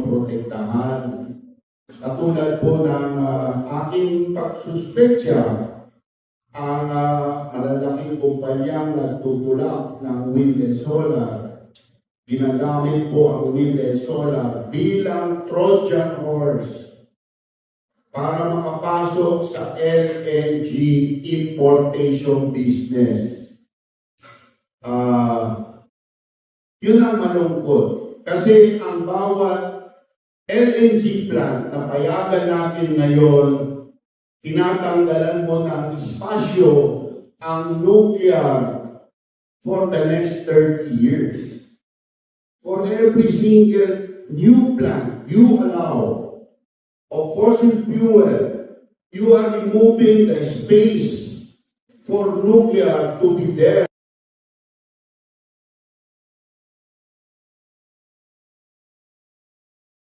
protektahan. Katulad po ng aking pagsuspetsya, ang malalaking kumpanyang nagtutulak ng wind and solar, ginagamit po ang wind and solar bilang Trojan horse para makapasok sa LNG importation business. Yun ang malungkot. Kasi ang bawat LNG plant na payagan natin ngayon, tinatanggalan mo ng espasyo ang nuclear for the next 30 years. For every single new plant you allow of fossil fuel, you are removing the space for nuclear to be there